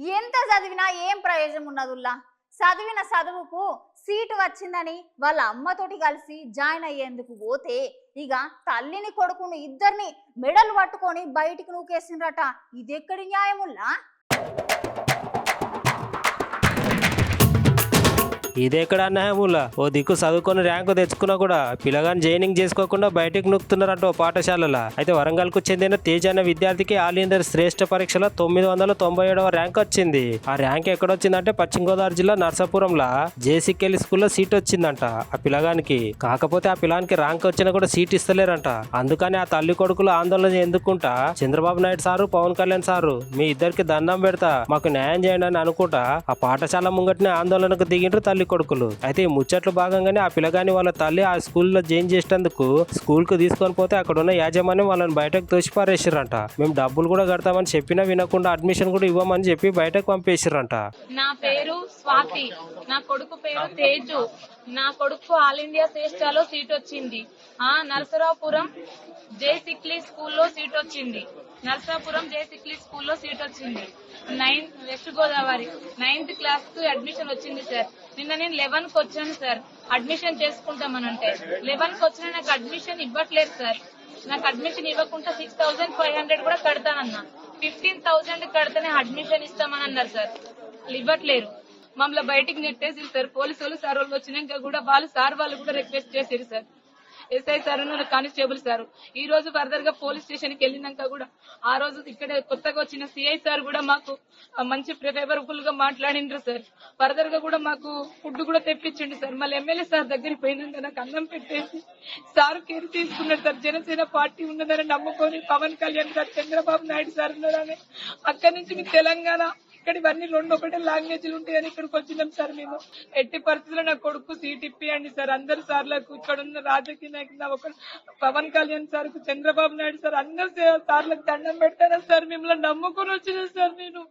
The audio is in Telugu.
ఎంత చదివినా ఏం ప్రయోజనం ఉన్నదుల్లా. చదివిన చదువుకు సీటు వచ్చిందని వాళ్ళ అమ్మతోటి కలిసి జాయిన్ అయ్యేందుకు పోతే ఇక తల్లిని కొడుకుని ఇద్దరిని మెడలు పట్టుకొని బయటికి నూకేసిండ్రట. ఇదెక్కడి న్యాయముల్లా? ఇదెక్కడ అన్యాయములా? ఓ దిక్కు చదువుకొని ర్యాంకు తెచ్చుకున్నా కూడా పిల్లగాని జైనింగ్ చేసుకోకుండా బయటకు నొక్కుతున్నారంట ఓ పాఠశాలలో. అయితే వరంగల్కు చెందిన తేజ్ అనే విద్యార్థికి ఆల్ ఇండియా శ్రేష్ఠ పరీక్షలో 997వ ర్యాంక్ వచ్చింది. ఆ ర్యాంక్ ఎక్కడొచ్చిందంటే పశ్చిమ గోదావరి జిల్లా నర్సాపురంలో జేసీకెళ్ళి స్కూల్లో సీట్ వచ్చిందంట ఆ పిల్లగానికి. కాకపోతే ఆ పిల్లానికి ర్యాంక్ వచ్చినా కూడా సీట్ ఇస్తలేరంట. అందుకని ఆ తల్లి కొడుకులు ఆందోళన ఎందుకుంటా చంద్రబాబు నాయుడు సారు, పవన్ కళ్యాణ్ సారు మీ ఇద్దరికి దండం పెడతా మాకు న్యాయం చేయండి అని అనుకుంటా ఆ పాఠశాల ముంగటిని ఆందోళనకు దిగిండ్రు తల్లి కొడుకులు. అయితే ఈ ముచ్చట్లు భాగంగానే ఆ పిల్లగాని వాళ్ళ తల్లి ఆ స్కూల్లో జాయిన్ చేసేందుకు స్కూల్ కు తీసుకొని పోతే అక్కడ ఉన్న యాజమాన్యం వాళ్ళని బయటకు తోసిపారేసిరంట. మేము డబ్బులు కూడా కడతామని చెప్పినా వినకుండా అడ్మిషన్ కూడా ఇవ్వమని చెప్పి బయటకు పంపేసిరంట. నా పేరు స్వాతి, నా కొడుకు పేరు తేజు. నా కొడుకు ఆల్ ఇండియా శ్రేష్ఠలో సీట్ వచ్చింది. నరసరావుపురం జే సిక్లీ స్కూల్లో సీట్ వచ్చింది. నరసాపురం జే సిక్లీ స్కూల్లో సీట్ వచ్చింది. వెస్ట్ గోదావరి 9th క్లాస్ కు అడ్మిషన్ వచ్చింది సార్. నిన్న నేను 11కి వచ్చాను సార్ అడ్మిషన్ చేసుకుంటామనంటే. 11కి వచ్చినా నాకు అడ్మిషన్ ఇవ్వట్లేదు సార్. నాకు అడ్మిషన్ ఇవ్వకుండా 6500 కూడా కడతానన్నా. 15,000 కడితేనే అడ్మిషన్ ఇస్తామని అన్నారు సార్. ఇవ్వట్లేరు. మమ్మల్ని బయటికి నెట్టేసి సార్. పోలీసు వాళ్ళు సార్ వాళ్ళు వచ్చినాక కూడా వాళ్ళు కూడా రిక్వెస్ట్ చేశారు sir. SI sir constable sir ఈ రోజు ఫర్దర్ గా పోలీస్ స్టేషన్ కి వెళ్ళినాక కూడా ఆ రోజు ఇక్కడ కొత్తగా వచ్చిన సిఐ సార్ కూడా మాకు మంచి ఫేవరబుల్ గా మాట్లాడిండ్రు సార్. ఫర్దర్ గా కూడా మాకు ఫుడ్ కూడా తెప్పించండి సార్. మళ్ళీ ఎమ్మెల్యే సార్ దగ్గరికి పోయినాక నాకు అన్నం పెట్టేసి సార్ కేర్ తీసుకున్నాడు సార్. జనసేన పార్టీ ఉన్నదని నమ్ముకొని పవన్ కళ్యాణ్ సార్, చంద్రబాబు నాయుడు సార్ ఉన్నారని అక్కడి నుంచి మీకు తెలంగాణ ఇక్కడ ఇవన్నీ 2 ఒకటే లాంగ్వేజ్లు ఉంటాయని ఇక్కడికి వచ్చినాం సార్. మేము ఎట్టి పరిస్థితుల్లో నా కొడుకు సీట్ ఇప్పియండి సార్. అందరు సార్లకు ఇక్కడ ఉన్న రాజకీయ నాయకులు ఒక పవన్ కళ్యాణ్ సార్ కు, చంద్రబాబు నాయుడు సార్ అందరు సార్లకు దండం పెడతారా సార్. మిమ్మల్ని నమ్ముకొని వచ్చినా సార్ నేను.